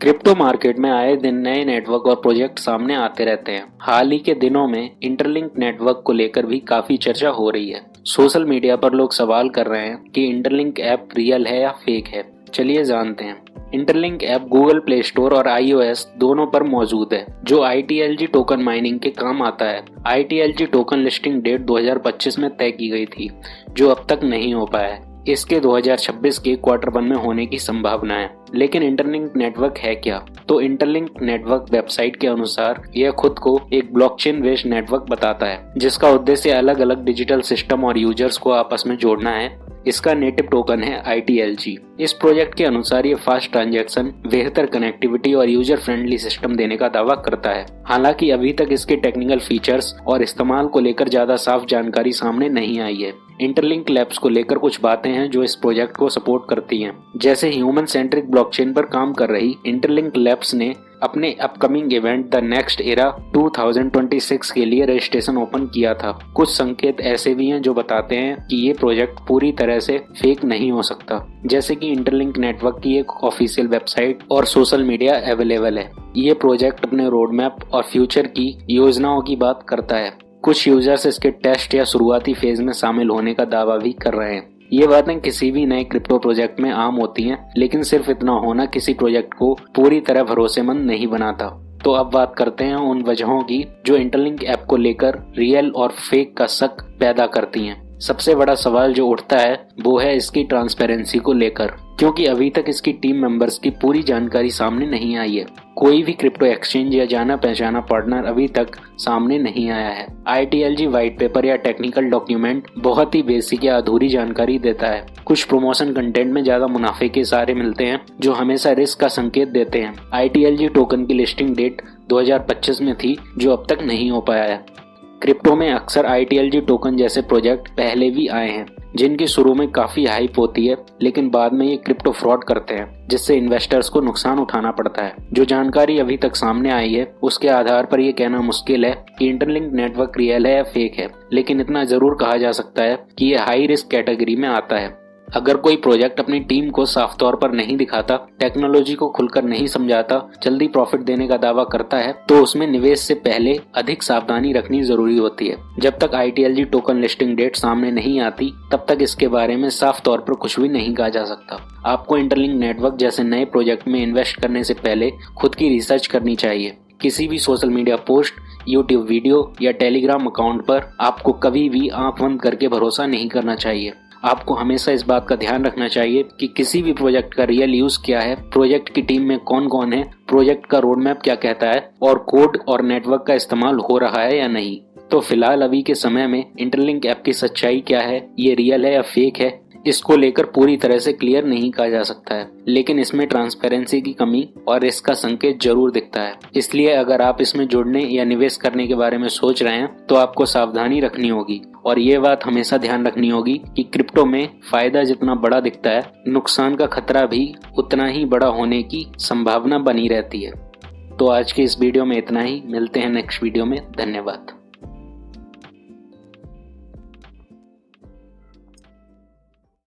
Crypto market में आए दिन नए नेटवर्क और प्रोजेक्ट सामने आते रहते हैं। हाल ही के दिनों में इंटरलिंक नेटवर्क को लेकर भी काफी चर्चा हो रही है। सोशल मीडिया पर लोग सवाल कर रहे हैं कि इंटरलिंक ऐप रियल है या फेक है। चलिए जानते हैं। Interlink app Google play store और iOS दोनों पर मौजूद है, जो ITLG टोकन माइनिंग के काम आता है। ITLG टोकन लिस्टिंग डेट 2025 में तय की गई थी, जो अब तक नहीं हो पाया है। इसके 2026 के क्वार्टर 1 में होने की संभावना है। लेकिन इंटरलिंक नेटवर्क है क्या? तो इंटरलिंक नेटवर्क वेबसाइट के अनुसार यह खुद को एक ब्लॉकचेन बेस्ड नेटवर्क बताता है, जिसका उद्देश्य अलग अलग डिजिटल सिस्टम और यूजर्स को आपस में जोड़ना है। इसका नेटिव टोकन है ITLG। इस प्रोजेक्ट के अनुसार ये फास्ट ट्रांजैक्शन, बेहतर कनेक्टिविटी और यूजर फ्रेंडली सिस्टम देने का दावा करता है। हालांकि अभी तक इसके टेक्निकल फीचर्स और इस्तेमाल को लेकर ज्यादा साफ जानकारी सामने नहीं आई है। इंटरलिंक लैब्स को लेकर कुछ बातें हैं जो इस प्रोजेक्ट को सपोर्ट करती हैं। जैसे ह्यूमन सेंट्रिक ब्लॉकचेन पर काम कर रही इंटरलिंक लैब्स ने अपने upcoming event the next era 2026 के लिए रजिस्ट्रेशन ओपन किया था। कुछ संकेत ऐसे भी हैं जो बताते हैं कि ये प्रोजेक्ट पूरी तरह से फेक नहीं हो सकता, जैसे कि इंटरलिंक नेटवर्क की एक ऑफिशियल वेबसाइट और सोशल मीडिया अवेलेबल है। ये प्रोजेक्ट अपने रोड मैप और फ्यूचर की योजनाओं की बात करता है। कुछ यूजर्स इसके टेस्ट या शुरुआती फेज में शामिल होने का दावा भी कर रहे हैं। ये बातें किसी भी नए क्रिप्टो प्रोजेक्ट में आम होती हैं, लेकिन सिर्फ इतना होना किसी प्रोजेक्ट को पूरी तरह भरोसेमंद नहीं बनाता। तो अब बात करते हैं उन वजहों की जो इंटरलिंक ऐप को लेकर रियल और फेक का शक पैदा करती हैं। सबसे बड़ा सवाल जो उठता है वो है इसकी ट्रांसपेरेंसी को लेकर, क्योंकि अभी तक इसकी टीम मेंबर्स की पूरी जानकारी सामने नहीं आई है। कोई भी क्रिप्टो एक्सचेंज या जाना पहचाना पार्टनर अभी तक सामने नहीं आया है। ITLG व्हाइट पेपर या टेक्निकल डॉक्यूमेंट बहुत ही बेसिक या अधूरी जानकारी देता है। कुछ प्रमोशन कंटेंट में ज्यादा मुनाफे के इशारे मिलते हैं, जो हमेशा रिस्क का संकेत देते हैं। ITLG टोकन की लिस्टिंग डेट 2025 में थी, जो अब तक नहीं हो पाया है। क्रिप्टो में अक्सर ITLG टोकन जैसे प्रोजेक्ट पहले भी आए हैं, जिनकी शुरू में काफी हाइप होती है, लेकिन बाद में ये क्रिप्टो फ्रॉड करते हैं, जिससे इन्वेस्टर्स को नुकसान उठाना पड़ता है। जो जानकारी अभी तक सामने आई है, उसके आधार पर ये कहना मुश्किल है कि इंटरलिंक नेटवर्क रियल है या फेक है, लेकिन इतना जरूर कहा जा सकता है कि ये हाई रिस्क कैटेगरी में आता है। अगर कोई प्रोजेक्ट अपनी टीम को साफ तौर पर नहीं दिखाता, टेक्नोलॉजी को खुलकर नहीं समझाता, जल्दी प्रॉफिट देने का दावा करता है, तो उसमें निवेश से पहले अधिक सावधानी रखनी जरूरी होती है। जब तक ITLG टोकन लिस्टिंग डेट सामने नहीं आती, तब तक इसके बारे में साफ तौर पर कुछ भी नहीं कहा जा सकता। आपको इंटरलिंक नेटवर्क जैसे नए प्रोजेक्ट में इन्वेस्ट करने से पहले खुद की रिसर्च करनी चाहिए। किसी भी social media post, YouTube video या टेलीग्राम अकाउंट पर आपको कभी भी आंख बंद करके भरोसा नहीं करना चाहिए। आपको हमेशा इस बात का ध्यान रखना चाहिए कि किसी भी प्रोजेक्ट का रियल यूज क्या है, प्रोजेक्ट की टीम में कौन कौन है, प्रोजेक्ट का रोड मैप क्या कहता है और कोड और नेटवर्क का इस्तेमाल हो रहा है या नहीं। तो फिलहाल अभी के समय में इंटरलिंक ऐप की सच्चाई क्या है, ये रियल है या फेक है, इसको लेकर पूरी तरह से क्लियर नहीं कहा जा सकता है, लेकिन इसमें ट्रांसपेरेंसी की कमी और इसका संकेत जरूर दिखता है। इसलिए अगर आप इसमें जुड़ने या निवेश करने के बारे में सोच रहे हैं, तो आपको सावधानी रखनी होगी और ये बात हमेशा ध्यान रखनी होगी कि क्रिप्टो में फायदा जितना बड़ा दिखता है, नुकसान का खतरा भी उतना ही बड़ा होने की संभावना बनी रहती है। तो आज के इस वीडियो में इतना ही। मिलते हैं नेक्स्ट वीडियो में। धन्यवाद।